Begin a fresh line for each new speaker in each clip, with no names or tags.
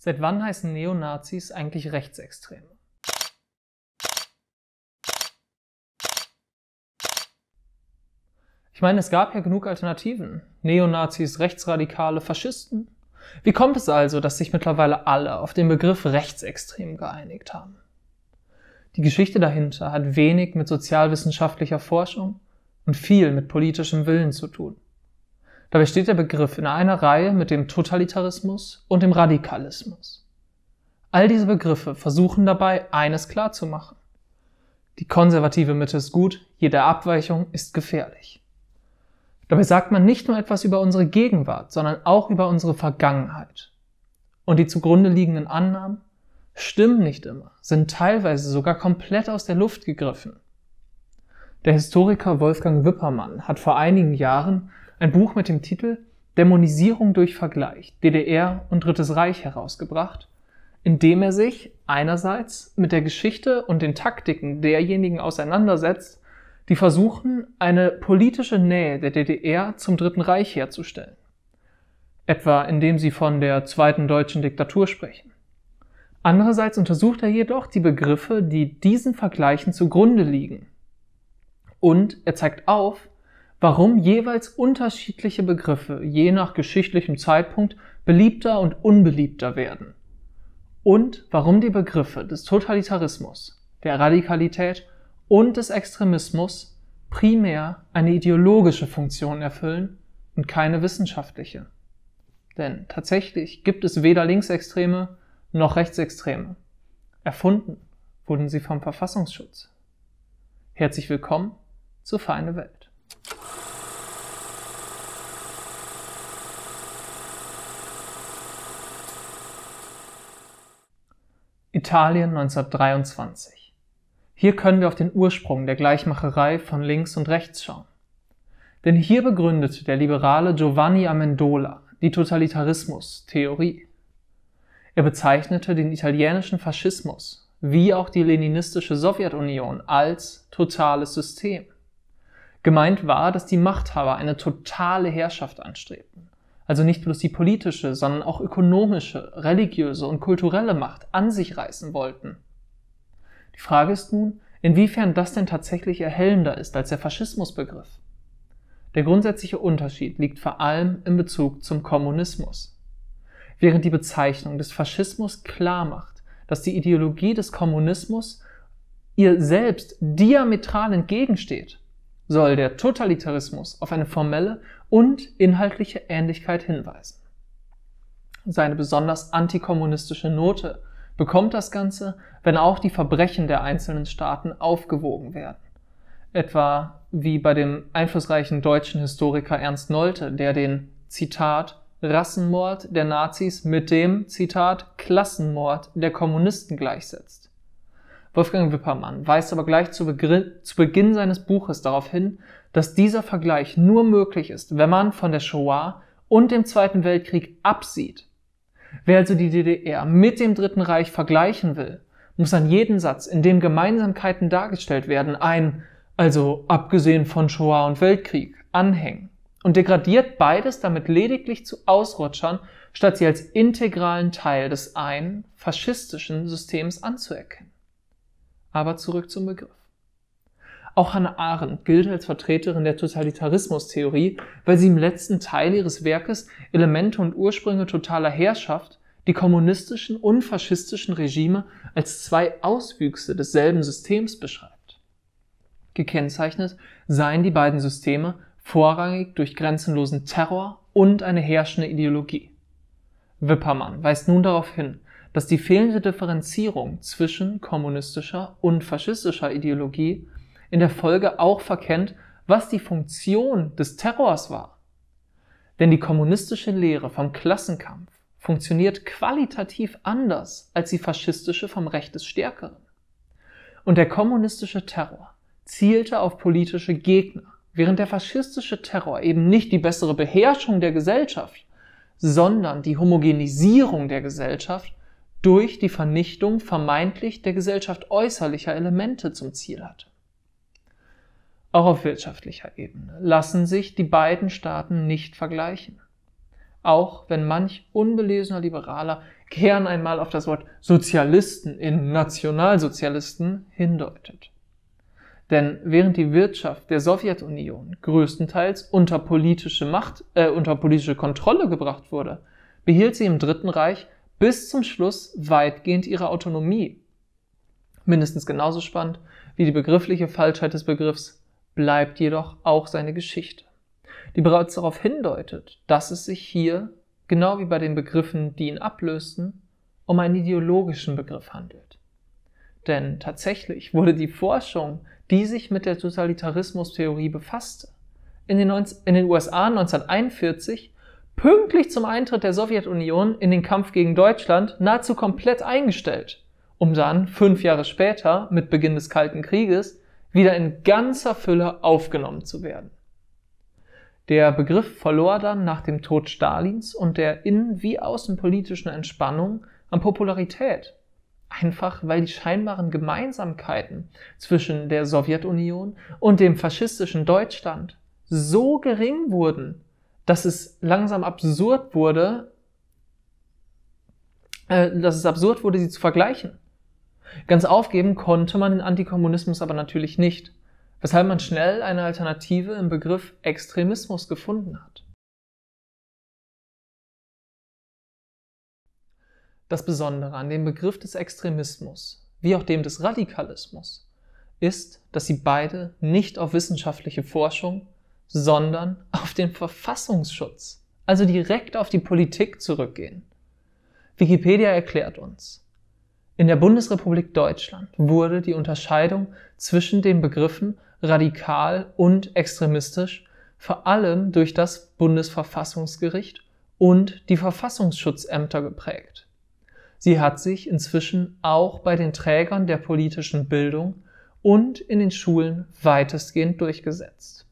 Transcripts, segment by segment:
Seit wann heißen Neonazis eigentlich Rechtsextreme? Ich meine, es gab ja genug Alternativen. Neonazis, Rechtsradikale, Faschisten. Wie kommt es also, dass sich mittlerweile alle auf den Begriff rechtsextrem geeinigt haben? Die Geschichte dahinter hat wenig mit sozialwissenschaftlicher Forschung und viel mit politischem Willen zu tun. Dabei steht der Begriff in einer Reihe mit dem Totalitarismus und dem Radikalismus. All diese Begriffe versuchen dabei, eines klarzumachen: Die konservative Mitte ist gut, jede Abweichung ist gefährlich. Dabei sagt man nicht nur etwas über unsere Gegenwart, sondern auch über unsere Vergangenheit. Und die zugrunde liegenden Annahmen stimmen nicht immer, sind teilweise sogar komplett aus der Luft gegriffen. Der Historiker Wolfgang Wippermann hat vor einigen Jahren ein Buch mit dem Titel Dämonisierung durch Vergleich, DDR und Drittes Reich herausgebracht, in dem er sich einerseits mit der Geschichte und den Taktiken derjenigen auseinandersetzt, die versuchen, eine politische Nähe der DDR zum Dritten Reich herzustellen. Etwa indem sie von der zweiten deutschen Diktatur sprechen. Andererseits untersucht er jedoch die Begriffe, die diesen Vergleichen zugrunde liegen. Und er zeigt auf, warum jeweils unterschiedliche Begriffe je nach geschichtlichem Zeitpunkt beliebter und unbeliebter werden. Und warum die Begriffe des Totalitarismus, der Radikalität und des Extremismus primär eine ideologische Funktion erfüllen und keine wissenschaftliche. Denn tatsächlich gibt es weder Linksextreme noch Rechtsextreme. Erfunden wurden sie vom Verfassungsschutz. Herzlich willkommen zur Feine Welt. Italien 1923. Hier können wir auf den Ursprung der Gleichmacherei von links und rechts schauen. Denn hier begründete der Liberale Giovanni Amendola die Totalitarismus-Theorie. Er bezeichnete den italienischen Faschismus wie auch die leninistische Sowjetunion als totales System. Gemeint war, dass die Machthaber eine totale Herrschaft anstrebten, also nicht bloß die politische, sondern auch ökonomische, religiöse und kulturelle Macht an sich reißen wollten. Die Frage ist nun, inwiefern das denn tatsächlich erhellender ist als der Faschismusbegriff. Der grundsätzliche Unterschied liegt vor allem in Bezug zum Kommunismus. Während die Bezeichnung des Faschismus klar macht, dass die Ideologie des Kommunismus ihr selbst diametral entgegensteht, soll der Totalitarismus auf eine formelle und inhaltliche Ähnlichkeit hinweisen. Seine besonders antikommunistische Note bekommt das Ganze, wenn auch die Verbrechen der einzelnen Staaten aufgewogen werden. Etwa wie bei dem einflussreichen deutschen Historiker Ernst Nolte, der den, Zitat, Rassenmord der Nazis mit dem, Zitat, Klassenmord der Kommunisten gleichsetzt. Wolfgang Wippermann weist aber gleich zu Beginn seines Buches darauf hin, dass dieser Vergleich nur möglich ist, wenn man von der Shoah und dem Zweiten Weltkrieg absieht. Wer also die DDR mit dem Dritten Reich vergleichen will, muss an jeden Satz, in dem Gemeinsamkeiten dargestellt werden, also abgesehen von Shoah und Weltkrieg, anhängen und degradiert beides damit lediglich zu Ausrutschern, statt sie als integralen Teil des einen faschistischen Systems anzuerkennen. Aber zurück zum Begriff. Auch Hannah Arendt gilt als Vertreterin der Totalitarismustheorie, weil sie im letzten Teil ihres Werkes Elemente und Ursprünge totaler Herrschaft, die kommunistischen und faschistischen Regime, als zwei Auswüchse desselben Systems beschreibt. Gekennzeichnet seien die beiden Systeme vorrangig durch grenzenlosen Terror und eine herrschende Ideologie. Wippermann weist nun darauf hin, dass die fehlende Differenzierung zwischen kommunistischer und faschistischer Ideologie in der Folge auch verkennt, was die Funktion des Terrors war. Denn die kommunistische Lehre vom Klassenkampf funktioniert qualitativ anders als die faschistische vom Recht des Stärkeren. Und der kommunistische Terror zielte auf politische Gegner, während der faschistische Terror eben nicht die bessere Beherrschung der Gesellschaft, sondern die Homogenisierung der Gesellschaft durch die Vernichtung vermeintlich der Gesellschaft äußerlicher Elemente zum Ziel hatte. Auch auf wirtschaftlicher Ebene lassen sich die beiden Staaten nicht vergleichen. auch wenn manch unbelesener Liberaler gern einmal auf das Wort Sozialisten in Nationalsozialisten hindeutet. Denn während die Wirtschaft der Sowjetunion größtenteils unter politische Kontrolle gebracht wurde, behielt sie im Dritten Reich bis zum Schluss weitgehend ihre Autonomie. Mindestens genauso spannend wie die begriffliche Falschheit des Begriffs bleibt jedoch auch seine Geschichte, die bereits darauf hindeutet, dass es sich hier, genau wie bei den Begriffen, die ihn ablösten, um einen ideologischen Begriff handelt. Denn tatsächlich wurde die Forschung, die sich mit der Totalitarismustheorie befasste, in den USA 1941 pünktlich zum Eintritt der Sowjetunion in den Kampf gegen Deutschland nahezu komplett eingestellt, um dann 5 Jahre später, mit Beginn des Kalten Krieges, wieder in ganzer Fülle aufgenommen zu werden. Der Begriff verlor dann nach dem Tod Stalins und der innen- wie außenpolitischen Entspannung an Popularität. Einfach weil die scheinbaren Gemeinsamkeiten zwischen der Sowjetunion und dem faschistischen Deutschland so gering wurden, dass es langsam absurd wurde, sie zu vergleichen. Ganz aufgeben konnte man den Antikommunismus aber natürlich nicht, weshalb man schnell eine Alternative im Begriff Extremismus gefunden hat. Das Besondere an dem Begriff des Extremismus, wie auch dem des Radikalismus, ist, dass sie beide nicht auf wissenschaftliche Forschung, sondern auf den Verfassungsschutz, also direkt auf die Politik zurückgehen. Wikipedia erklärt uns: In der Bundesrepublik Deutschland wurde die Unterscheidung zwischen den Begriffen radikal und extremistisch vor allem durch das Bundesverfassungsgericht und die Verfassungsschutzämter geprägt. Sie hat sich inzwischen auch bei den Trägern der politischen Bildung und in den Schulen weitestgehend durchgesetzt.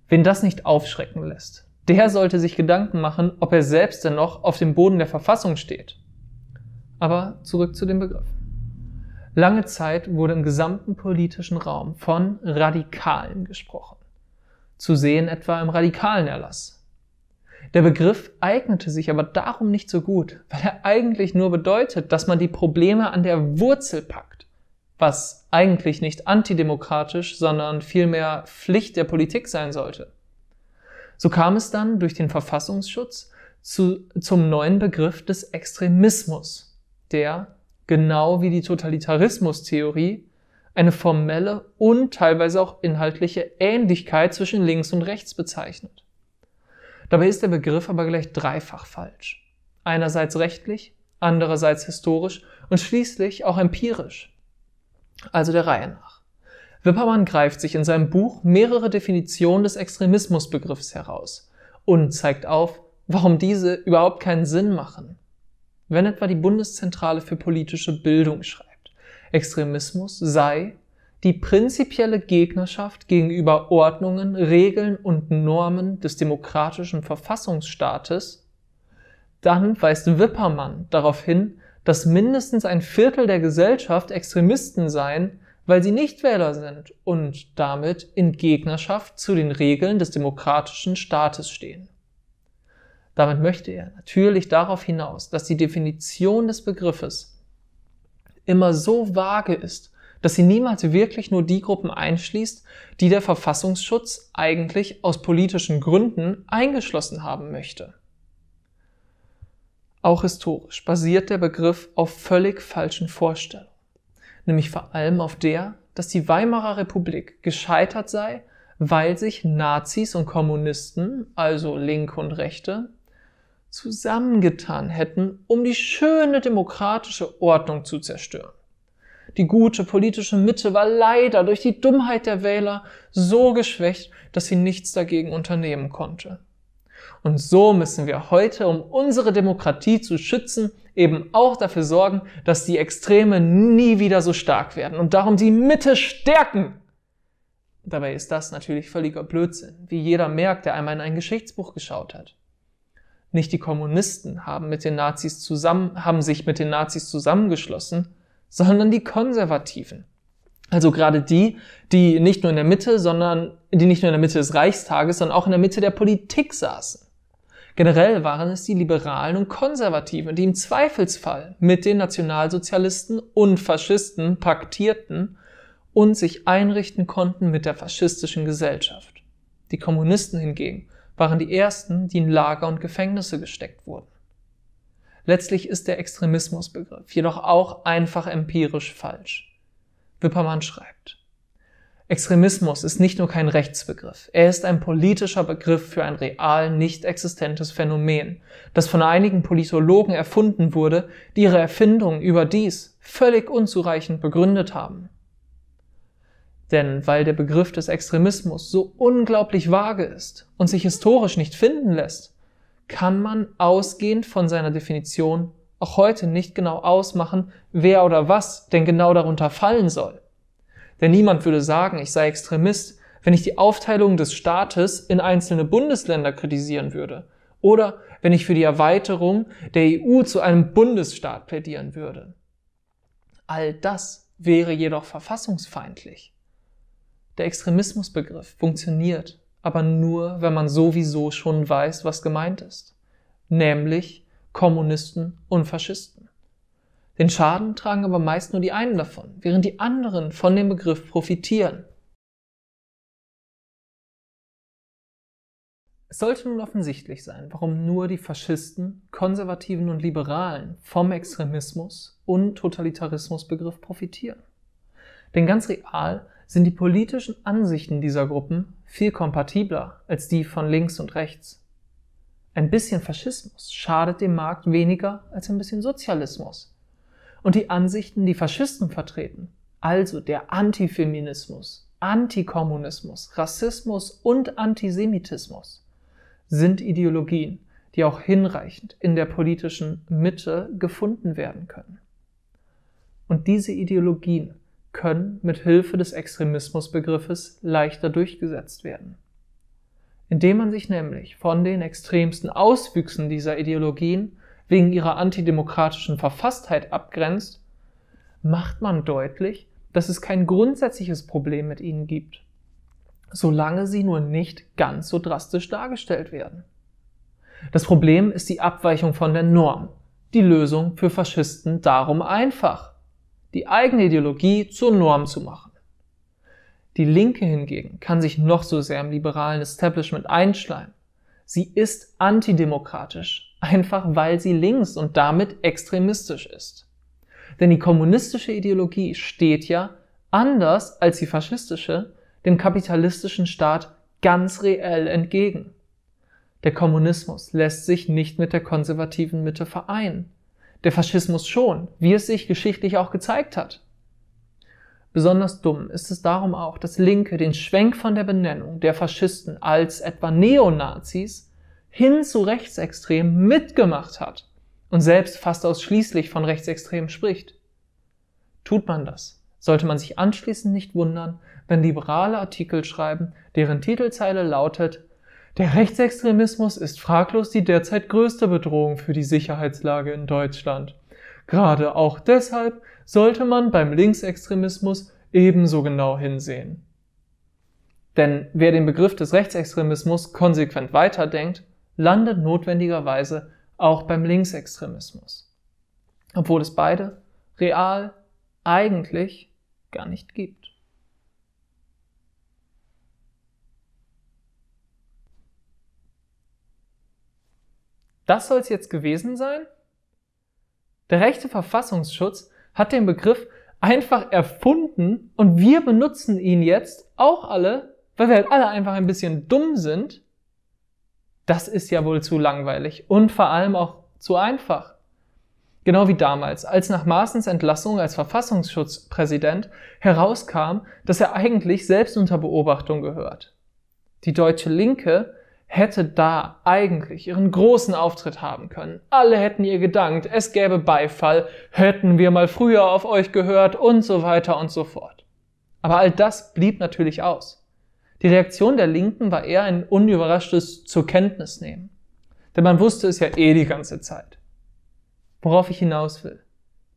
Wen das nicht aufschrecken lässt, der sollte sich Gedanken machen, ob er selbst denn noch auf dem Boden der Verfassung steht. Aber zurück zu dem Begriff. Lange Zeit wurde im gesamten politischen Raum von Radikalen gesprochen. Zu sehen etwa im Radikalenerlass. Der Begriff eignete sich aber darum nicht so gut, weil er eigentlich nur bedeutet, dass man die Probleme an der Wurzel packt, was eigentlich nicht antidemokratisch, sondern vielmehr Pflicht der Politik sein sollte. So kam es dann durch den Verfassungsschutz zum neuen Begriff des Extremismus, der, genau wie die Totalitarismustheorie, eine formelle und teilweise auch inhaltliche Ähnlichkeit zwischen links und rechts bezeichnet. Dabei ist der Begriff aber gleich dreifach falsch. Einerseits rechtlich, andererseits historisch und schließlich auch empirisch. Also der Reihe nach. Wippermann greift sich in seinem Buch mehrere Definitionen des Extremismusbegriffs heraus und zeigt auf, warum diese überhaupt keinen Sinn machen. Wenn etwa die Bundeszentrale für politische Bildung schreibt, Extremismus sei die prinzipielle Gegnerschaft gegenüber Ordnungen, Regeln und Normen des demokratischen Verfassungsstaates, dann weist Wippermann darauf hin, dass mindestens ein Viertel der Gesellschaft Extremisten seien, weil sie Nichtwähler sind und damit in Gegnerschaft zu den Regeln des demokratischen Staates stehen. Damit möchte er natürlich darauf hinaus, dass die Definition des Begriffes immer so vage ist, dass sie niemals wirklich nur die Gruppen einschließt, die der Verfassungsschutz eigentlich aus politischen Gründen eingeschlossen haben möchte. Auch historisch basiert der Begriff auf völlig falschen Vorstellungen, nämlich vor allem auf der, dass die Weimarer Republik gescheitert sei, weil sich Nazis und Kommunisten, also Linke und Rechte, zusammengetan hätten, um die schöne demokratische Ordnung zu zerstören. Die gute politische Mitte war leider durch die Dummheit der Wähler so geschwächt, dass sie nichts dagegen unternehmen konnte. Und so müssen wir heute, um unsere Demokratie zu schützen, eben auch dafür sorgen, dass die Extreme nie wieder so stark werden und darum die Mitte stärken. Dabei ist das natürlich völliger Blödsinn, wie jeder merkt, der einmal in ein Geschichtsbuch geschaut hat. Nicht die Kommunisten haben sich mit den Nazis zusammengeschlossen, sondern die Konservativen. Also gerade die nicht nur in der Mitte des Reichstages, sondern auch in der Mitte der Politik saßen. Generell waren es die Liberalen und Konservativen, die im Zweifelsfall mit den Nationalsozialisten und Faschisten paktierten und sich einrichten konnten mit der faschistischen Gesellschaft. Die Kommunisten hingegen waren die ersten, die in Lager und Gefängnisse gesteckt wurden. Letztlich ist der Extremismusbegriff jedoch auch einfach empirisch falsch. Wippermann schreibt: Extremismus ist nicht nur kein Rechtsbegriff, er ist ein politischer Begriff für ein real nicht existentes Phänomen, das von einigen Politologen erfunden wurde, die ihre Erfindung überdies völlig unzureichend begründet haben. Denn weil der Begriff des Extremismus so unglaublich vage ist und sich historisch nicht finden lässt, kann man ausgehend von seiner Definition auch heute nicht genau ausmachen, wer oder was denn genau darunter fallen soll. Denn niemand würde sagen, ich sei Extremist, wenn ich die Aufteilung des Staates in einzelne Bundesländer kritisieren würde oder wenn ich für die Erweiterung der EU zu einem Bundesstaat plädieren würde. All das wäre jedoch verfassungsfeindlich. Der Extremismusbegriff funktioniert aber nur, wenn man sowieso schon weiß, was gemeint ist, nämlich Kommunisten und Faschisten. Den Schaden tragen aber meist nur die einen davon, während die anderen von dem Begriff profitieren. Es sollte nun offensichtlich sein, warum nur die Faschisten, Konservativen und Liberalen vom Extremismus- und Totalitarismusbegriff profitieren. Denn ganz real sind die politischen Ansichten dieser Gruppen viel kompatibler als die von links und rechts. Ein bisschen Faschismus schadet dem Markt weniger als ein bisschen Sozialismus. Und die Ansichten, die Faschisten vertreten, also der Antifeminismus, Antikommunismus, Rassismus und Antisemitismus, sind Ideologien, die auch hinreichend in der politischen Mitte gefunden werden können. Und diese Ideologien können mit Hilfe des Extremismusbegriffes leichter durchgesetzt werden. Indem man sich nämlich von den extremsten Auswüchsen dieser Ideologien wegen ihrer antidemokratischen Verfasstheit abgrenzt, macht man deutlich, dass es kein grundsätzliches Problem mit ihnen gibt, solange sie nur nicht ganz so drastisch dargestellt werden. Das Problem ist die Abweichung von der Norm, die Lösung für Faschisten darum einfach: die eigene Ideologie zur Norm zu machen. Die Linke hingegen kann sich noch so sehr im liberalen Establishment einschleimen. Sie ist antidemokratisch, einfach weil sie links und damit extremistisch ist. Denn die kommunistische Ideologie steht ja, anders als die faschistische, dem kapitalistischen Staat ganz reell entgegen. Der Kommunismus lässt sich nicht mit der konservativen Mitte vereinen. Der Faschismus schon, wie es sich geschichtlich auch gezeigt hat. Besonders dumm ist es darum auch, dass Linke den Schwenk von der Benennung der Faschisten als etwa Neonazis hin zu Rechtsextremen mitgemacht hat und selbst fast ausschließlich von Rechtsextremen spricht. Tut man das, sollte man sich anschließend nicht wundern, wenn liberale Artikel schreiben, deren Titelzeile lautet: Der Rechtsextremismus ist fraglos die derzeit größte Bedrohung für die Sicherheitslage in Deutschland. Gerade auch deshalb sollte man beim Linksextremismus ebenso genau hinsehen. Denn wer den Begriff des Rechtsextremismus konsequent weiterdenkt, landet notwendigerweise auch beim Linksextremismus. Obwohl es beide real eigentlich gar nicht gibt. Das soll es jetzt gewesen sein? Der rechte Verfassungsschutz hat den Begriff einfach erfunden und wir benutzen ihn jetzt auch alle, weil wir halt alle einfach ein bisschen dumm sind. Das ist ja wohl zu langweilig und vor allem auch zu einfach. Genau wie damals, als nach Maaßens Entlassung als Verfassungsschutzpräsident herauskam, dass er eigentlich selbst unter Beobachtung gehört. Die deutsche Linke hätte da eigentlich ihren großen Auftritt haben können. Alle hätten ihr gedankt, es gäbe Beifall, hätten wir mal früher auf euch gehört und so weiter und so fort. Aber all das blieb natürlich aus. Die Reaktion der Linken war eher ein unüberraschtes zur Kenntnis nehmen. Denn man wusste es ja eh die ganze Zeit. Worauf ich hinaus will: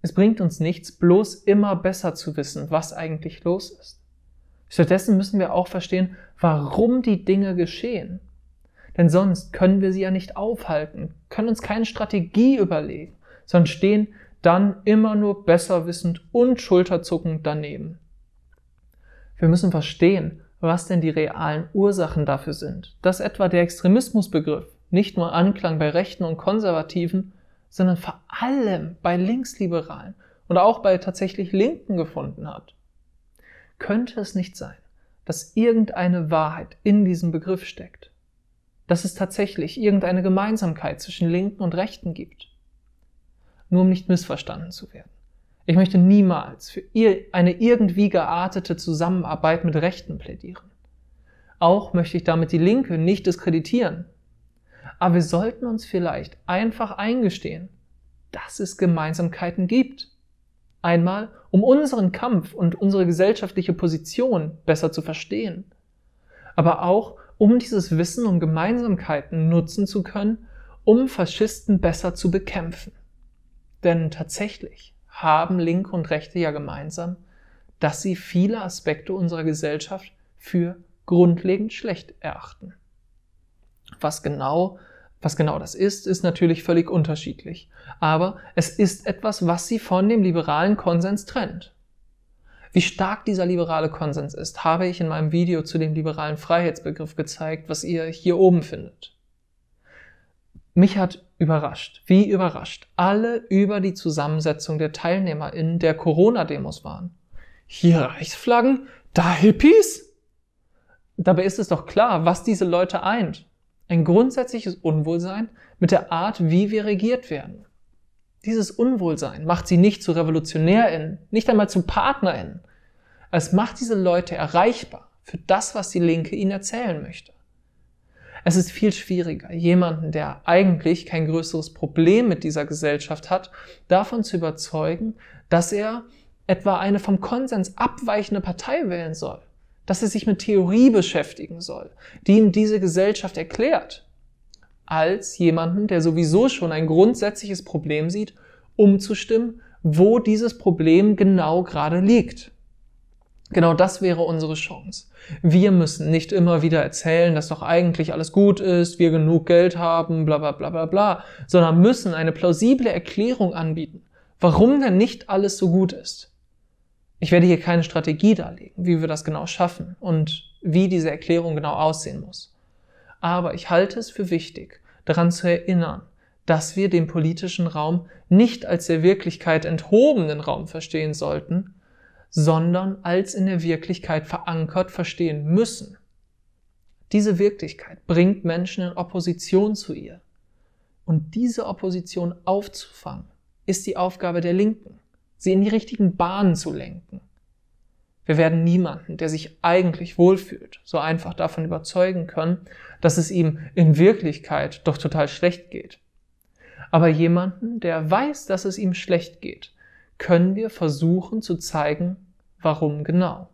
Es bringt uns nichts, bloß immer besser zu wissen, was eigentlich los ist. Stattdessen müssen wir auch verstehen, warum die Dinge geschehen. Denn sonst können wir sie ja nicht aufhalten, können uns keine Strategie überlegen, sondern stehen dann immer nur besserwissend und schulterzuckend daneben. Wir müssen verstehen, was denn die realen Ursachen dafür sind, dass etwa der Extremismusbegriff nicht nur Anklang bei Rechten und Konservativen, sondern vor allem bei Linksliberalen und auch bei tatsächlich Linken gefunden hat. Könnte es nicht sein, dass irgendeine Wahrheit in diesem Begriff steckt? Dass es tatsächlich irgendeine Gemeinsamkeit zwischen Linken und Rechten gibt? Nur um nicht missverstanden zu werden. Ich möchte niemals für eine irgendwie geartete Zusammenarbeit mit Rechten plädieren. Auch möchte ich damit die Linke nicht diskreditieren. Aber wir sollten uns vielleicht einfach eingestehen, dass es Gemeinsamkeiten gibt. Einmal, um unseren Kampf und unsere gesellschaftliche Position besser zu verstehen. Aber auch, um dieses Wissen um Gemeinsamkeiten nutzen zu können, um Faschisten besser zu bekämpfen. Denn tatsächlich haben Linke und Rechte ja gemeinsam, dass sie viele Aspekte unserer Gesellschaft für grundlegend schlecht erachten. Was genau das ist natürlich völlig unterschiedlich. Aber es ist etwas, was sie von dem liberalen Konsens trennt. Wie stark dieser liberale Konsens ist, habe ich in meinem Video zu dem liberalen Freiheitsbegriff gezeigt, was ihr hier oben findet. Mich hat überrascht, wie überrascht, alle über die Zusammensetzung der TeilnehmerInnen der Corona-Demos waren. Hier Reichsflaggen, da Hippies? Dabei ist es doch klar, was diese Leute eint. Ein grundsätzliches Unwohlsein mit der Art, wie wir regiert werden. Dieses Unwohlsein macht sie nicht zu RevolutionärInnen, nicht einmal zu PartnerInnen. Es macht diese Leute erreichbar für das, was die Linke ihnen erzählen möchte. Es ist viel schwieriger, jemanden, der eigentlich kein größeres Problem mit dieser Gesellschaft hat, davon zu überzeugen, dass er etwa eine vom Konsens abweichende Partei wählen soll, dass er sich mit Theorie beschäftigen soll, die ihm diese Gesellschaft erklärt, als jemanden, der sowieso schon ein grundsätzliches Problem sieht, umzustimmen, wo dieses Problem genau gerade liegt. Genau das wäre unsere Chance. Wir müssen nicht immer wieder erzählen, dass doch eigentlich alles gut ist, wir genug Geld haben, bla bla bla bla bla, sondern müssen eine plausible Erklärung anbieten, warum denn nicht alles so gut ist. Ich werde hier keine Strategie darlegen, wie wir das genau schaffen und wie diese Erklärung genau aussehen muss. Aber ich halte es für wichtig, daran zu erinnern, dass wir den politischen Raum nicht als der Wirklichkeit enthobenen Raum verstehen sollten, sondern als in der Wirklichkeit verankert verstehen müssen. Diese Wirklichkeit bringt Menschen in Opposition zu ihr. Und diese Opposition aufzufangen, ist die Aufgabe der Linken, sie in die richtigen Bahnen zu lenken. Wir werden niemanden, der sich eigentlich wohlfühlt, so einfach davon überzeugen können, dass es ihm in Wirklichkeit doch total schlecht geht. Aber jemanden, der weiß, dass es ihm schlecht geht, können wir versuchen zu zeigen, warum genau.